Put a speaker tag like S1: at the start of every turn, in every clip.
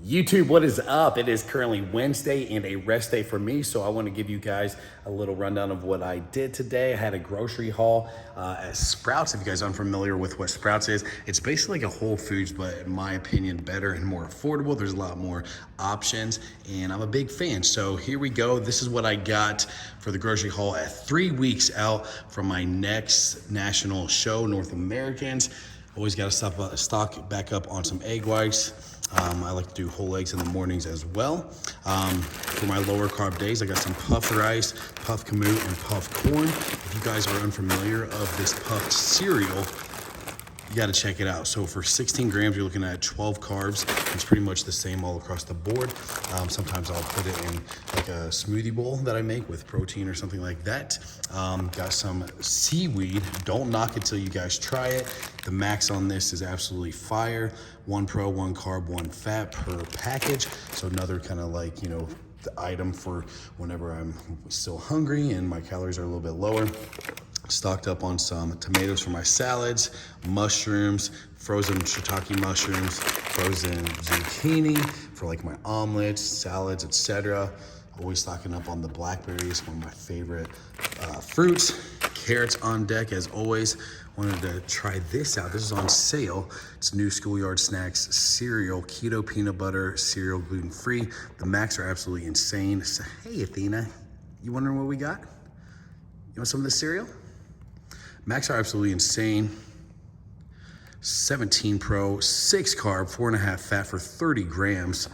S1: YouTube, what is up? It is currently Wednesday and a rest day for me, so I want to give you guys a little rundown of what I did today. I had a grocery haul at Sprouts. If you guys aren't familiar with what Sprouts is, it's basically like a Whole Foods, but in my opinion, better and more affordable. There's a lot more options, and I'm a big fan. So here we go. This is what I got for the grocery haul at 3 weeks out from my next national show, North Americans. Always got to stock back up on some egg whites. I like to do whole eggs in the mornings as well. For my lower carb days, I got some puffed rice, puffed kamut, and puffed corn. If you guys are unfamiliar of this puffed cereal, you got to check it out. So for 16 grams, you're looking at 12 carbs. It's pretty much the same all across the board. Sometimes I'll put it in like a smoothie bowl that I make with protein or something like that. Got some seaweed. Don't knock it till you guys try it. The max on this is absolutely fire. 1 pro, 1 carb, 1 fat per package. So another kind of like, you know, the item for whenever I'm still hungry and my calories are a little bit lower. Stocked up on some tomatoes for my salads, mushrooms, frozen shiitake mushrooms, frozen zucchini for like my omelets, salads, etc. Always stocking up on the blackberries, one of my favorite fruits. Carrots on deck as always. Wanted to try this out. This is on sale. It's new Schoolyard Snacks cereal, keto peanut butter cereal, gluten-free. The max are absolutely insane. So, hey Athena, you wondering what we got? You want some of this cereal? Max are absolutely insane. 17 Pro, 6 carb, 4.5 fat for 30 grams.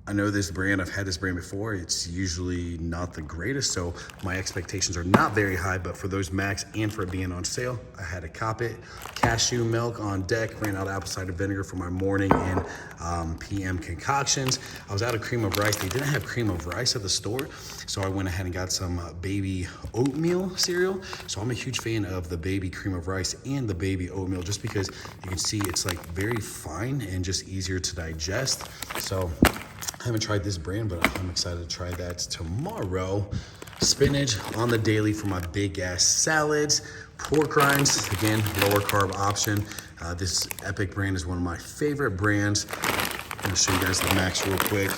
S1: I know this brand, I've had this brand before. It's usually not the greatest, so my expectations are not very high, but for those max and for it being on sale, I had to cop it. Cashew milk on deck, ran out of apple cider vinegar for my morning and PM concoctions. I was out of cream of rice. They didn't have cream of rice at the store, so I went ahead and got some baby oatmeal cereal. So I'm a huge fan of the baby cream of rice and the baby oatmeal, just because you can see it's like very fine and just easier to digest. So I haven't tried this brand, but I'm excited to try that tomorrow. Spinach on the daily for my big ass salads. Pork rinds, again, lower carb option. This Epic brand is one of my favorite brands. I'm gonna show you guys the max real quick.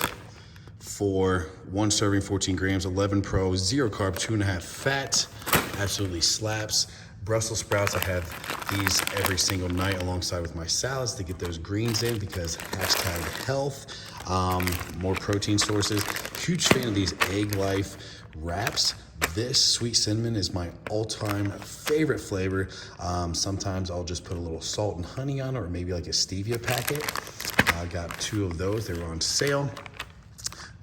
S1: For 1 serving, 14 grams, 11 pro, 0 carb, 2.5 fat. Absolutely slaps. Brussels sprouts, I have these every single night alongside with my salads to get those greens in because #health. More protein sources. Huge fan of these Egg Life wraps. This sweet cinnamon is my all-time favorite flavor. Sometimes I'll just put a little salt and honey on it, or maybe like a stevia packet. I got 2 of those. They were on sale.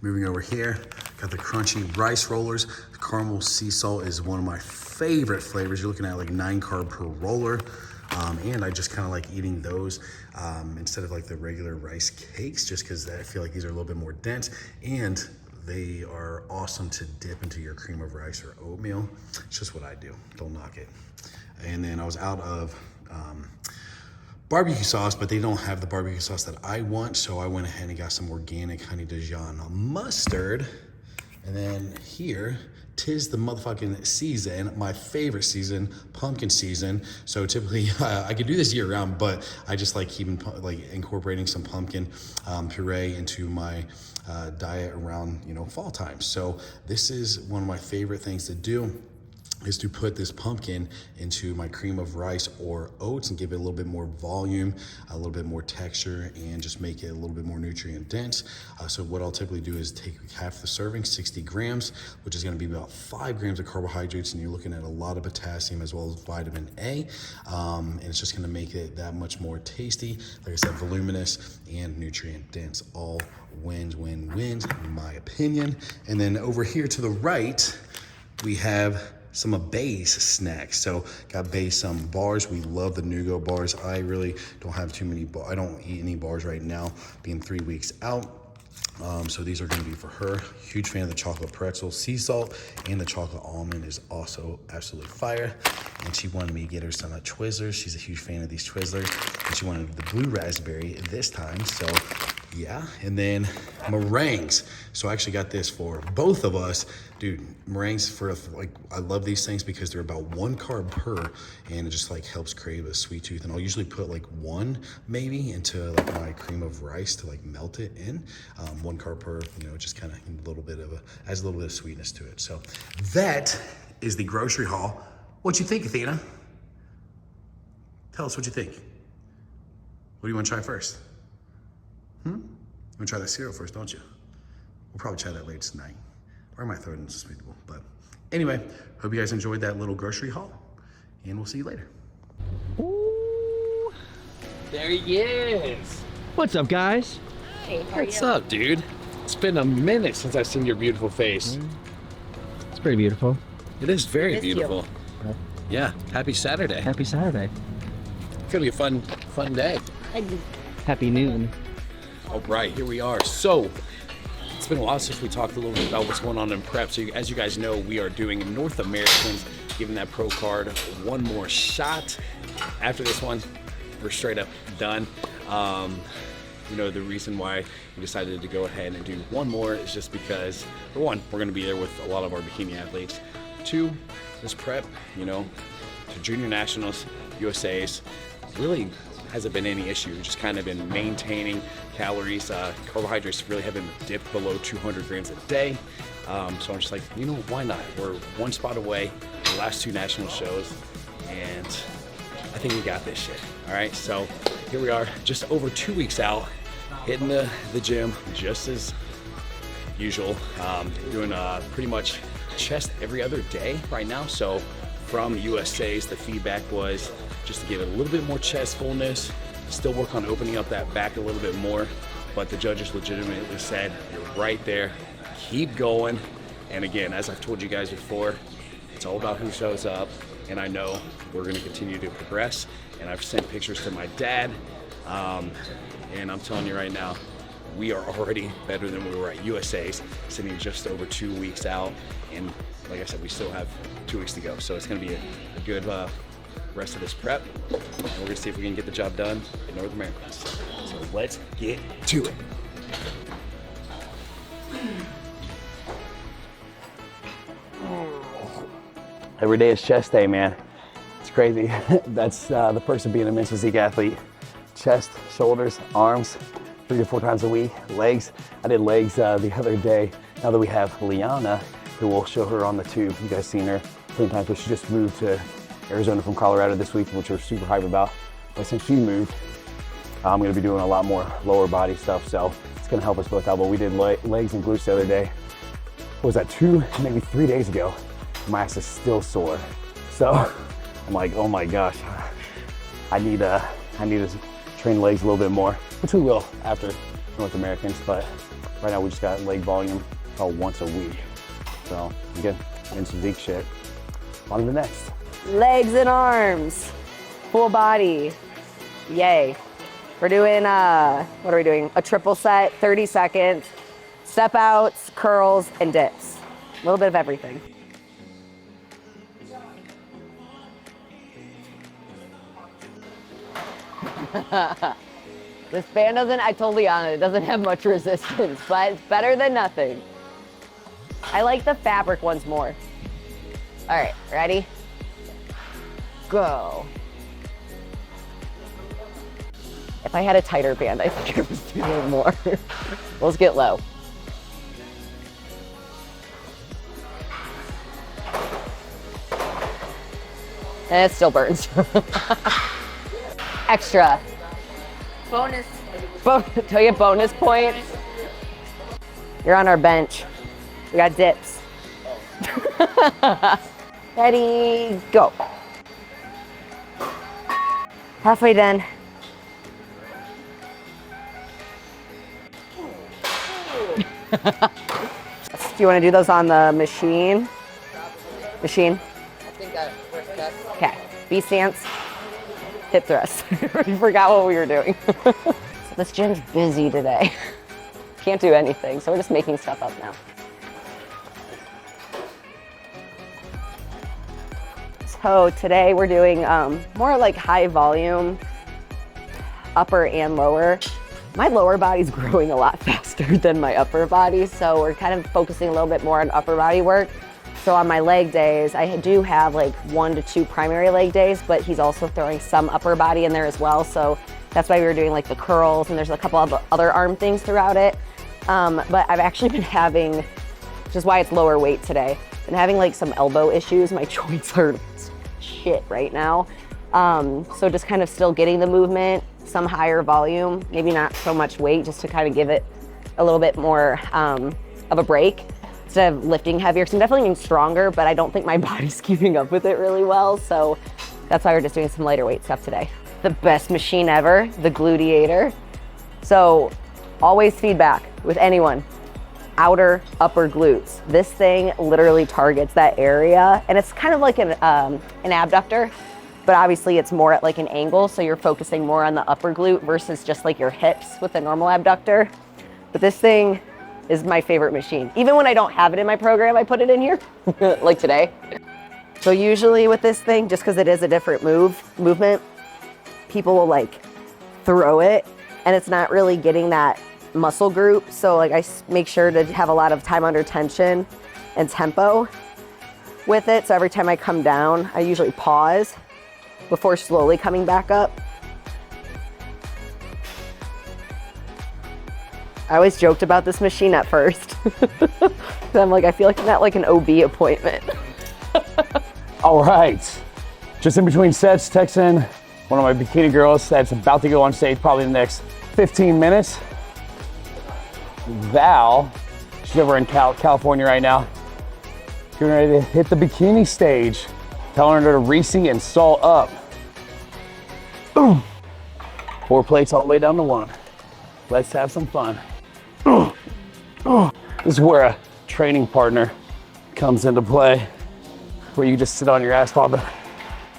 S1: Moving over here, got the crunchy rice rollers. The caramel sea salt is one of my favorite flavors. You're looking at like 9 carb per roller. And I just kind of like eating those instead of like the regular rice cakes, just because I feel like these are a little bit more dense, and they are awesome to dip into your cream of rice or oatmeal. It's just what I do. Don't knock it. And then I was out of barbecue sauce, but they don't have the barbecue sauce that I want, so I went ahead and got some organic honey Dijon mustard. And then here, 'tis the motherfucking season, my favorite season, pumpkin season. So typically, I could do this year round, but I just like incorporating some pumpkin puree into my diet around, you know, fall time. So this is one of my favorite things to do, is to put this pumpkin into my cream of rice or oats and give it a little bit more volume, a little bit more texture, and just make it a little bit more nutrient dense. So what I'll typically do is take half the serving, 60 grams, which is gonna be about 5 grams of carbohydrates, and you're looking at a lot of potassium as well as vitamin A. And it's just gonna make it that much more tasty. Like I said, voluminous and nutrient dense. All wins, in my opinion. And then over here to the right, we have some of Bair's snacks. So got Bair some bars. We love the Nougat bars. I really don't have too many, I don't eat any bars right now, being 3 weeks out. So these are gonna be for her. Huge fan of the chocolate pretzel, sea salt, and the chocolate almond is also absolutely fire. And she wanted me to get her some Twizzlers. She's a huge fan of these Twizzlers. And she wanted the blue raspberry this time. So Yeah, and then meringues. So I actually got this for both of us. Dude, meringues for like, I love these things because they're about 1 carb per, and it just like helps crave a sweet tooth. And I'll usually put like 1 maybe into like my cream of rice to like melt it in. 1 carb per, you know, just kind of a little bit of adds a little bit of sweetness to it. So that is the grocery haul. What you think, Athena? Tell us what you think. What do you want to try first? You want to try that cereal first, don't you? We'll probably try that later tonight. Or I might throw it in some smoothie bowl. But anyway, hope you guys enjoyed that little grocery haul, and we'll see you later.
S2: Ooh, there he is.
S3: What's up, guys?
S4: Hey, how are
S2: What's
S4: you?
S2: up, dude? It's been a minute since I've seen your beautiful face.
S3: It's pretty beautiful.
S2: It is very
S4: Missed you.
S2: beautiful. Yeah, happy Saturday.
S3: Happy Saturday.
S2: It's gonna be a fun day.
S3: Happy noon.
S2: All right, here we are. So, it's been a while since we talked a little bit about what's going on in prep. So, as you guys know, we are doing North Americans, giving that pro card one more shot. After this one, we're straight up done. You know, the reason why we decided to go ahead and do one more is just because, for one, we're going to be there with a lot of our bikini athletes. 2, this prep, you know, to junior nationals, USAs, really hasn't been any issue. We've just kind of been maintaining calories. Carbohydrates really haven't dipped below 200 grams a day. So I'm just like, you know, why not? We're 1 spot away, the last 2 national shows, and I think we got this shit. All right, so here we are, just over 2 weeks out, hitting the gym just as usual. Doing pretty much chest every other day right now. So from USA's, the feedback was just to get a little bit more chest fullness, still work on opening up that back a little bit more, but the judges legitimately said, you're right there, keep going. And again, as I've told you guys before, it's all about who shows up, and I know we're gonna continue to progress, and I've sent pictures to my dad, and I'm telling you right now, we are already better than we were at USA's, sitting just over 2 weeks out, and like I said, we still have 2 weeks to go, so it's gonna be a good rest of this prep, and we're gonna see if we can get the job done in North America. So let's get to it. Every day is chest day, man. It's crazy. That's the perks of being a men's physique athlete. Chest, shoulders, arms, 3 to 4 times a week. Legs, I did legs the other day. Now that we have Liana, who will show her on the tube. You guys seen her plenty of times, but she just moved to Arizona from Colorado this week, which we're super hyped about. But since she moved, I'm gonna be doing a lot more lower body stuff, so it's gonna help us both out. But we did legs and glutes the other day. What was that, 2, maybe 3 days ago? My ass is still sore. So I'm like, oh my gosh, I need to train legs a little bit more, which we will after North Americans, but right now we just got leg volume about once a week. So again, men's physique shit. On to the next.
S4: Legs and arms, full body, yay. We're doing, what are we doing? A triple set, 30 seconds, step outs, curls, and dips. A little bit of everything. This band doesn't, I told Liana, it doesn't have much resistance, but it's better than nothing. I like the fabric ones more. All right, ready? Go. If I had a tighter band, I think I was doing more. Let's get low. And it still burns. Extra.
S5: Bonus.
S4: Do I get bonus points? You're on our bench. We got dips. Ready, go. Halfway done. Do you want to do those on the machine? Machine?
S5: I think that works best.
S4: Okay. B stance. Hip thrust. We forgot what we were doing. So this gym's busy today. Can't do anything, so we're just making stuff up now. So today we're doing more like high volume, upper and lower. my lower body's growing a lot faster than my upper body, so we're kind of focusing a little bit more on upper body work. So on my leg days, I do have like 1 to 2 primary leg days, but he's also throwing some upper body in there as well. So that's why we were doing like the curls, and there's a couple of other arm things throughout it. But I've actually been having, which is why it's lower weight today, been having like some elbow issues. My joints are shit right now. So just kind of still getting the movement, some higher volume, maybe not so much weight, just to kind of give it a little bit more of a break instead of lifting heavier. Because I'm definitely getting stronger, but I don't think my body's keeping up with it really well. So that's why we're just doing some lighter weight stuff today. The best machine ever, the Gluteator. So always feedback with anyone, outer, upper glutes. This thing literally targets that area, and it's kind of like an abductor, but obviously it's more at like an angle, so you're focusing more on the upper glute versus just like your hips with the normal abductor. But this thing is my favorite machine. Even when I don't have it in my program, I put it in here, like today. So usually with this thing, just because it is a different movement, people will like throw it, and it's not really getting that muscle group. So like I make sure to have a lot of time under tension and tempo with it. So every time I come down, I usually pause before slowly coming back up. I always joked about this machine at first. I'm like, I feel like I'm at like an OB appointment.
S2: All right, just in between sets, texting one of my bikini girls that's about to go on stage probably in the next 15 minutes. Val, she's over in California right now, getting ready to hit the bikini stage. Telling her to reseat and salt up. Boom. 4 plates all the way down to 1. Let's have some fun. This is where a training partner comes into play, where you just sit on your ass while the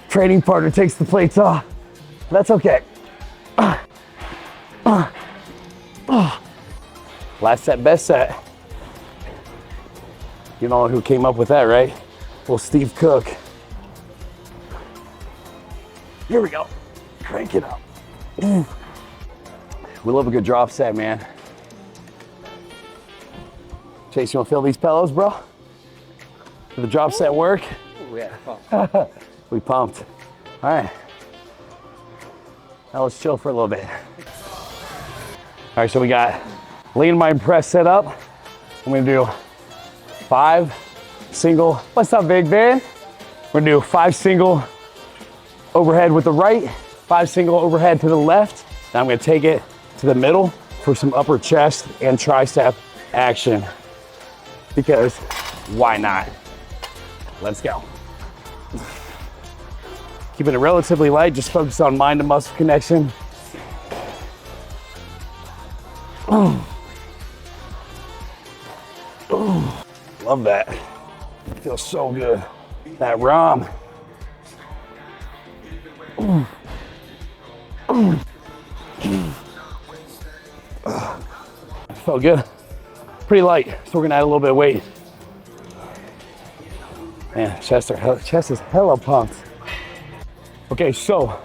S2: training partner takes the plates off. That's okay. Last set, best set. You know who came up with that, right? Well, Steve Cook. Here we go. Crank it up. We love a good drop set, man. Chase, you wanna feel these pillows, bro? For the drop set work?
S3: Yeah.
S2: We pumped. All right. Now let's chill for a little bit. All right, so we got lean mind press set up. I'm gonna do 5 single. What's up, Big Ben? We're gonna do 5 single overhead with the right, 5 single overhead to the left. Now I'm gonna take it to the middle for some upper chest and tricep action, because why not? Let's go. Keeping it relatively light, just focus on mind to muscle connection. Love that. Feels so good. That ROM. Felt good. Pretty light, so we're gonna add a little bit of weight. Man, chest is hella pumped. Okay, so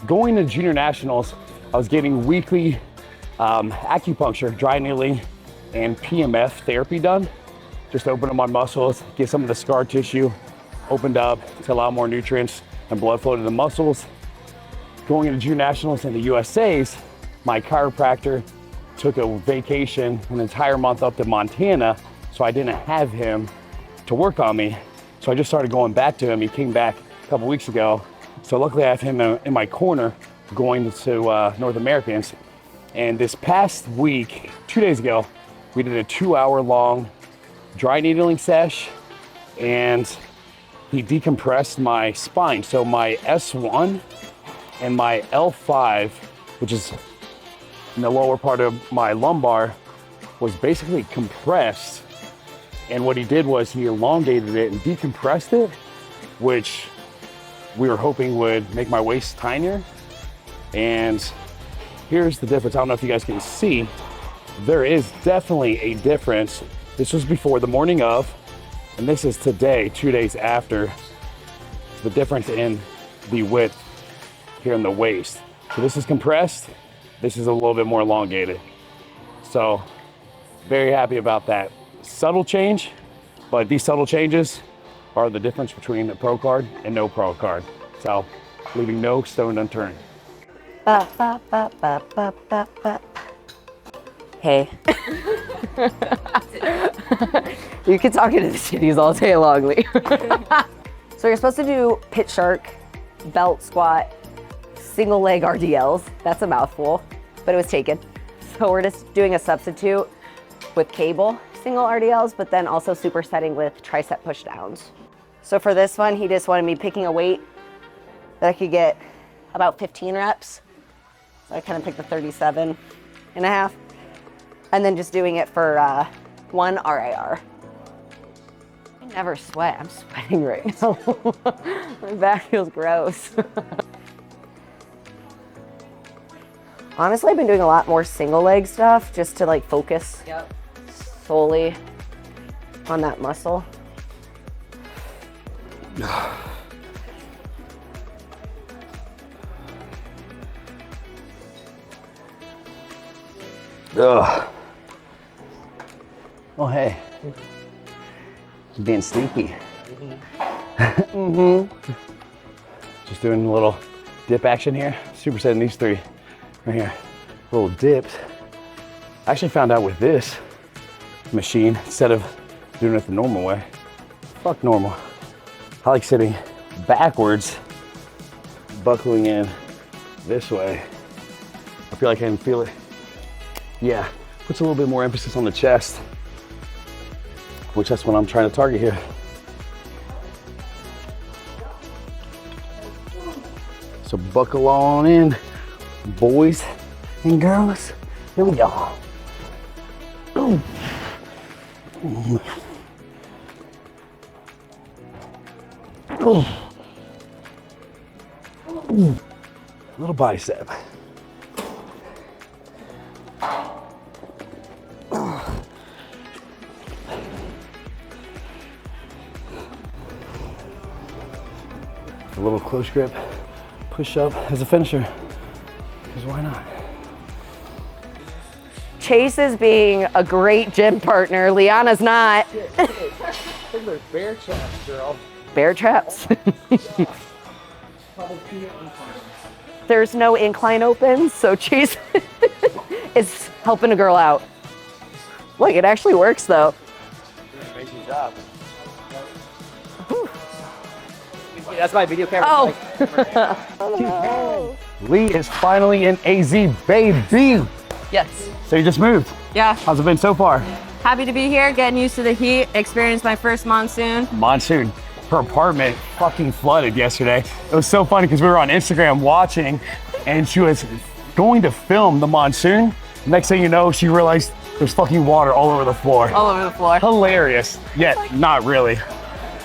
S2: going to junior nationals, I was getting weekly acupuncture, dry needling, and PMF therapy done. Just to open up my muscles, get some of the scar tissue opened up to allow more nutrients and blood flow to the muscles. Going into junior nationals in the USA's, my chiropractor took a vacation an entire month up to Montana, so I didn't have him to work on me. So I just started going back to him. He came back a couple weeks ago. So luckily I have him in my corner going to North Americans. And this past week, 2 days ago, we did a 2-hour long dry needling sesh, and he decompressed my spine. So my S1 and my L5, which is in the lower part of my lumbar, was basically compressed. And what he did was he elongated it and decompressed it, which we were hoping would make my waist tinier. And here's the difference. I don't know if you guys can see. There is definitely a difference. This was before the morning of, and this is today, 2 days after. The difference in the width here in the waist. So this is compressed, This is a little bit more elongated. So very happy about that. Subtle change, but these subtle changes are the difference between a pro card and no pro card. So leaving no stone unturned.
S4: Hey. You can talk into the titties all day long, Lee. So you're supposed to do pit shark, belt squat, single leg RDLs. That's a mouthful, but it was taken. So we're just doing a substitute with cable single RDLs, but then also supersetting with tricep push downs. So for this one, he just wanted me picking a weight that I could get about 15 reps. So I kind of picked the 37 and a half. And then just doing it for one RIR. I never sweat. I'm sweating right now. My back feels gross. Honestly, I've been doing a lot more single leg stuff just to like focus solely on that muscle.
S2: Ugh. Oh, hey. You're being sneaky. Just doing a little dip action here. Supersetting these three right here. Little dips. I actually found out with this machine, instead of doing it the normal way, fuck normal. I like sitting backwards, buckling in this way. I feel like I can feel it. Yeah, puts a little bit more emphasis on the chest, which that's what I'm trying to target here. So buckle on in, boys and girls. Here we go. Ooh. Ooh. Ooh. Ooh. Little bicep. A little close grip push up as a finisher, because why not?
S4: Chase is being a great gym partner. Liana's not.
S2: Bear traps, girl.
S4: Bear traps. There's no incline open, so Chase is helping a girl out. Look, it actually works though.
S2: Amazing job.
S3: That's my video camera.
S4: Oh.
S2: Lee is finally in AZ, baby.
S5: Yes.
S2: So you just moved.
S5: Yeah.
S2: How's it been so far?
S5: Happy to be here, getting used to the heat, experienced my first monsoon.
S2: Monsoon. Her apartment fucking flooded yesterday. It was so funny because we were on Instagram watching and she was going to film the monsoon. Next thing you know, she realized there's fucking water all over the floor.
S5: All over the floor.
S2: Hilarious. Yet not really.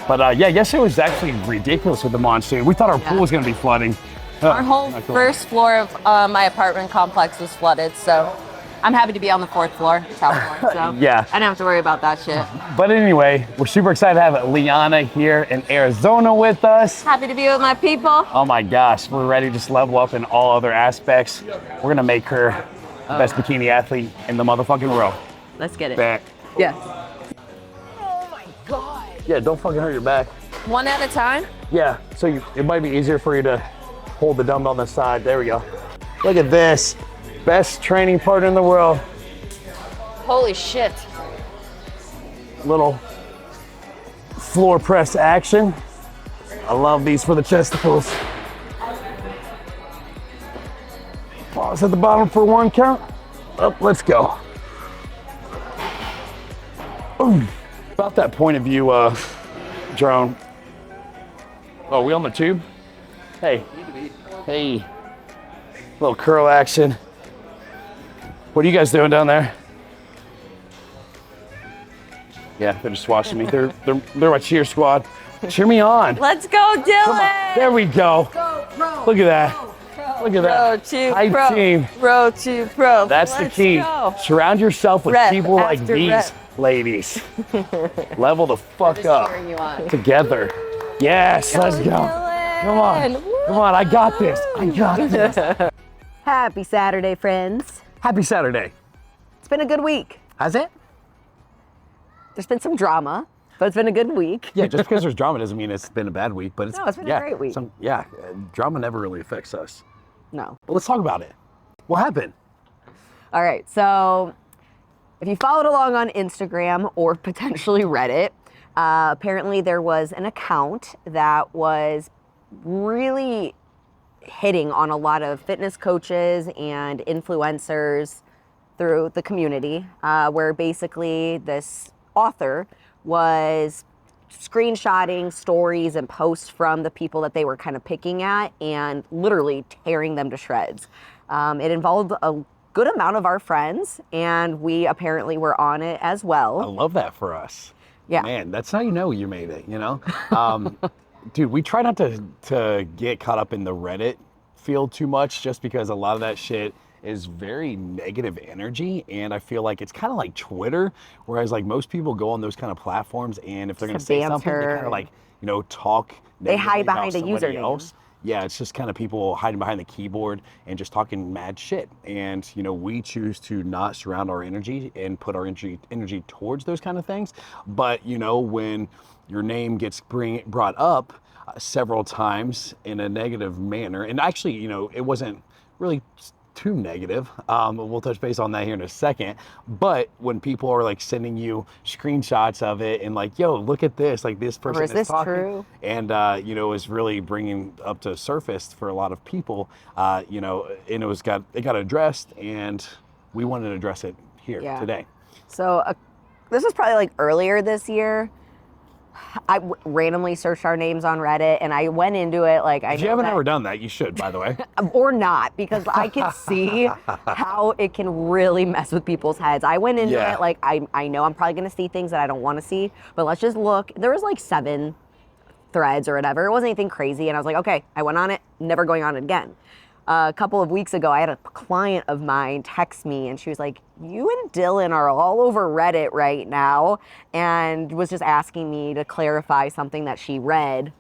S2: But yeah, yesterday was actually ridiculous with the monsoon. We thought our pool was gonna be flooding.
S5: Our whole first floor of my apartment complex was flooded, so I'm happy to be on the fourth floor, top floor, so
S2: Yeah.
S5: I don't have to worry about that shit.
S2: But anyway, we're super excited to have Liana here in Arizona with us.
S5: Happy to be with my people.
S2: Oh my gosh, we're ready to just level up in all other aspects. We're gonna make her the best bikini athlete in the motherfucking world.
S5: Let's get it.
S2: Back.
S5: Yes.
S2: Yeah, don't fucking hurt your back.
S5: One at a time?
S2: Yeah, so it might be easier for you to hold the dumbbell on the side. There we go. Look at this. Best training partner in the world.
S5: Holy shit.
S2: Little floor press action. I love these for the chesticles. Pause at the bottom for one count. Up, let's go. Ooh. About that point of view, drone. Oh, we on the tube? Hey. Hey. Little curl action. What are you guys doing down there? Yeah, they're just watching me. They're my cheer squad. Cheer me on.
S5: Let's go, Dylan!
S2: There we go.
S5: Go, pro.
S2: Look at that. Look at that.
S5: Pro to
S2: Hype
S5: pro.
S2: team.
S5: Pro to pro.
S2: That's the
S5: Let's
S2: key.
S5: go.
S2: Surround yourself with
S5: Rep
S2: people like
S5: after
S2: these
S5: rep.
S2: ladies. Level the fuck up
S5: cheering you on.
S2: together. Yes, let's go.
S5: Dylan.
S2: Come on.
S5: Woo.
S2: Come on, I got this. I got this.
S4: Happy Saturday, friends.
S2: Happy Saturday.
S4: It's been a good week.
S2: Has it?
S4: There's been some drama, but it's been a good week.
S2: Yeah, just because there's drama doesn't mean it's been a bad week, but it's,
S4: No, it's been a great week.
S2: Drama never really affects us.
S4: No.
S2: But let's talk about it. What happened?
S4: All right, so if you followed along on Instagram or potentially Reddit, apparently there was an account that was really hitting on a lot of fitness coaches and influencers through the community, where basically this author was screenshotting stories and posts from the people that they were kind of picking at and literally tearing them to shreds. It involved a good amount of our friends, and we apparently were on it as well.
S2: I love that for us.
S4: Yeah.
S2: Man, that's how you know you made it, you know? Dude, we try not to get caught up in the Reddit field too much, just because a lot of that shit is very negative energy, and I feel like it's kind of like Twitter, whereas like most people go on those kind of platforms, and if they're going to say something, they kind of like, you know, talk.
S4: They hide behind a
S2: somebody
S4: username.
S2: else. Yeah, it's just kind of people hiding behind the keyboard and just talking mad shit. And, you know, we choose to not surround our energy and put our energy towards those kind of things. But, you know, when your name gets brought up several times in a negative manner, and actually, you know, it wasn't really too negative. We'll touch base on that here in a second. But when people are like sending you screenshots of it and like, yo, look at this, like this person
S4: Or is this
S2: talking,
S4: true?
S2: and you know, is really bringing up to surface for a lot of people. You know, and it got addressed, and we wanted to address it here today.
S4: So this was probably like earlier this year. I randomly searched our names on Reddit, and I went into it like I.
S2: If you haven't ever done that, you should, by the way.
S4: Or not, because I can see how it can really mess with people's heads. I went into it like I know I'm probably going to see things that I don't want to see, but let's just look. There was like 7 threads or whatever. It wasn't anything crazy, and I was like, okay, I went on it, never going on it again. A couple of weeks ago, I had a client of mine text me, and she was like, you and Dylan are all over Reddit right now, and was just asking me to clarify something that she read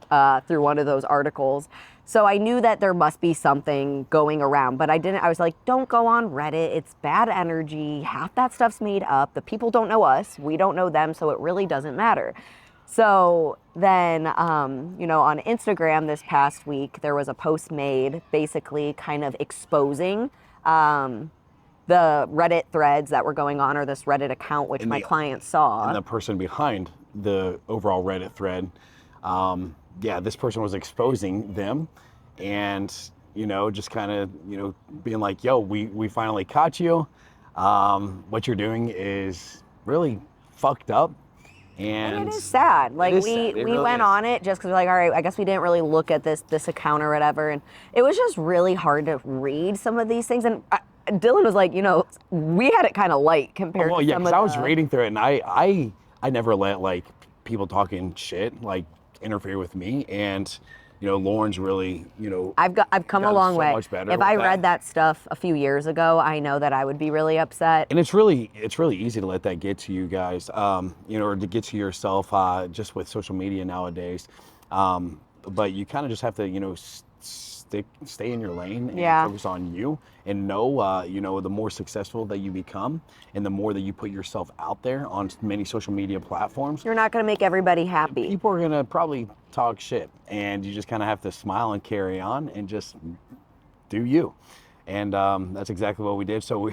S4: through one of those articles. So I knew that there must be something going around, but I was like, don't go on Reddit. It's bad energy. Half that stuff's made up. The people don't know us. We don't know them, so it really doesn't matter. So then, you know, on Instagram this past week, there was a post made basically kind of exposing the Reddit threads that were going on, or this Reddit account, which my client saw.
S2: And the person behind the overall Reddit thread, this person was exposing them, and, you know, just kind of, you know, being like, yo, we finally caught you. What you're doing is really fucked up. And
S4: it is sad. Like we
S2: really
S4: went on it just because we're like, all right, I guess we didn't really look at this account or whatever, and it was just really hard to read some of these things. And Dylan was like, you know, we had it kind of light compared to some of
S2: I was reading through it, and I never let like people talking shit like interfere with me, and you know, Lauren's really, you know,
S4: I've come a long way.
S2: Much better
S4: if I read that stuff a few years ago, I know that I would be really upset.
S2: And it's really easy to let that get to you guys, you know, or to get to yourself, just with social media nowadays. But you kind of just have to, you know, stay in your lane and focus on you, and know, you know, the more successful that you become and the more that you put yourself out there on many social media platforms,
S4: you're not going to make everybody happy.
S2: People are going to probably talk shit, and you just kind of have to smile and carry on and just do you. And that's exactly what we did. So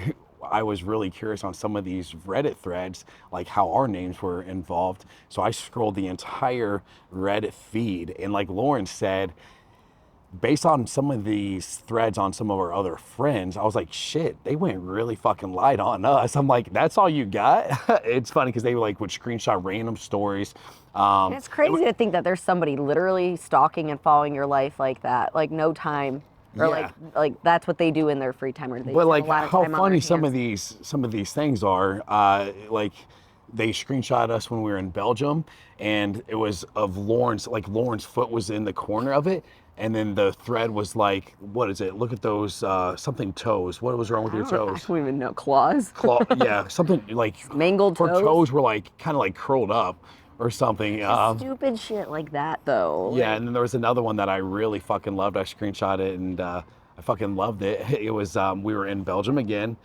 S2: I was really curious on some of these Reddit threads, like how our names were involved. So I scrolled the entire Reddit feed, and like Lauren said, based on some of these threads on some of our other friends, I was like, shit, they went really fucking light on us. I'm like, that's all you got? It's funny because they would screenshot random stories.
S4: And it's crazy to think that there's somebody literally stalking and following your life like that, like no time. Or like that's what they do in their free time. Or they
S2: but like
S4: a lot of
S2: how
S4: time
S2: funny
S4: on
S2: some of these things are. Like they screenshot us when we were in Belgium, and it was of Lauren's foot was in the corner of it. And then the thread was like, what is it? Look at those, something toes. What was wrong with your toes?
S4: I don't even know. Claws?
S2: Yeah, something like
S4: mangled toes.
S2: Her toes were like kind of like curled up or something.
S4: Stupid shit like that, though.
S2: Yeah, and then there was another one that I really fucking loved. I screenshot it, and I fucking loved it. It was, we were in Belgium again,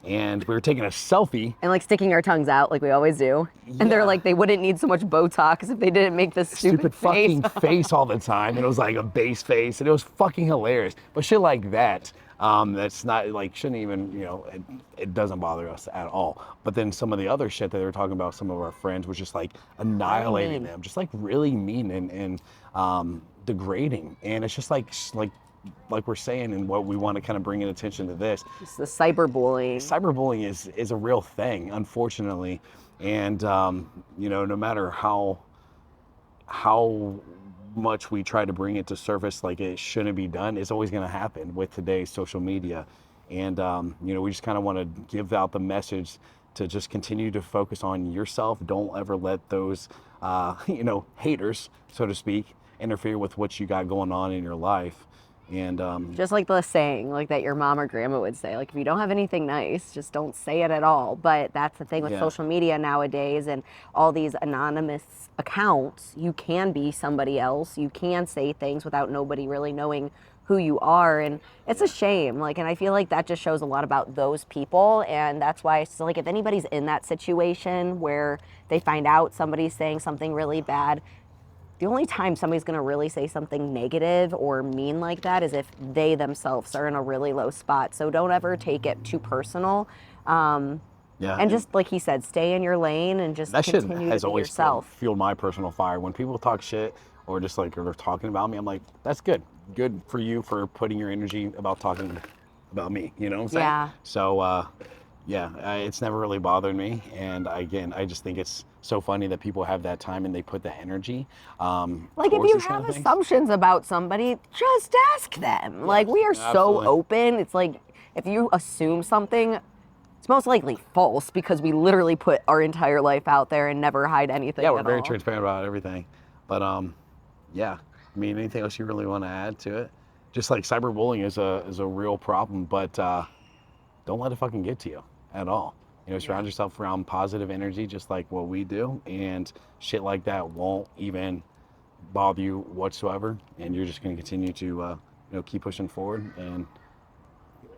S2: and we were taking a selfie.
S4: And like sticking our tongues out like we always do. And they're
S2: Yeah.
S4: like, they wouldn't need so much Botox if they didn't make this stupid face.
S2: fucking face all the time. And it was like a base face, and it was fucking hilarious. But shit like that, that's not like, shouldn't even, you know, it doesn't bother us at all. But then some of the other shit that they were talking about, some of our friends, was just like annihilating them, just like really mean and degrading. And it's just like we're saying, and what we want to kind of bring in attention to this.
S4: It's the cyberbullying.
S2: Cyberbullying is a real thing, unfortunately. And, you know, no matter how much we try to bring it to surface, like it shouldn't be done, it's always going to happen with today's social media. And, you know, we just kind of want to give out the message to just continue to focus on yourself. Don't ever let those, you know, haters, so to speak, interfere with what you got going on in your life. And
S4: Just like the saying, like that your mom or grandma would say, like if you don't have anything nice, just don't say it at all. But that's the thing with social media nowadays and all these anonymous accounts. You can be somebody else. You can say things without nobody really knowing who you are, and it's a shame. Like, and I feel like that just shows a lot about those people, and that's why. So, like, if anybody's in that situation where they find out somebody's saying something really bad, the only time somebody's going to really say something negative or mean like that is if they themselves are in a really low spot. So don't ever take it too personal. And just like he said, stay in your lane and just
S2: that shit
S4: continue
S2: has
S4: to be
S2: always
S4: yourself.
S2: fueled my personal fire. When people talk shit or just like are talking about me, I'm like, that's good. Good for you for putting your energy about talking about me. You know what I'm saying?
S4: Yeah.
S2: So, it's never really bothered me. And again, I just think it's so funny that people have that time and they put the energy.
S4: Like, if you have assumptions about somebody, just ask them. Like, we are so open. It's like, if you assume something, it's most likely false because we literally put our entire life out there and never hide anything.
S2: Yeah, we're very transparent about everything. But yeah, I mean, anything else you really want to add to it? Just like cyberbullying is a real problem, but don't let it fucking get to you at all. You know, surround yourself around positive energy, just like what we do, and shit like that won't even bother you whatsoever. And you're just going to continue to, you know, keep pushing forward and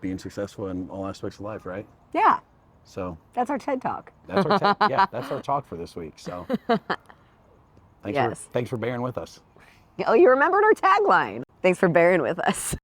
S2: being successful in all aspects of life, right?
S4: Yeah.
S2: So
S4: that's our TED Talk.
S2: That's our that's our talk for this week. So thanks for bearing with us.
S4: Oh, you remembered our tagline. Thanks for bearing with us.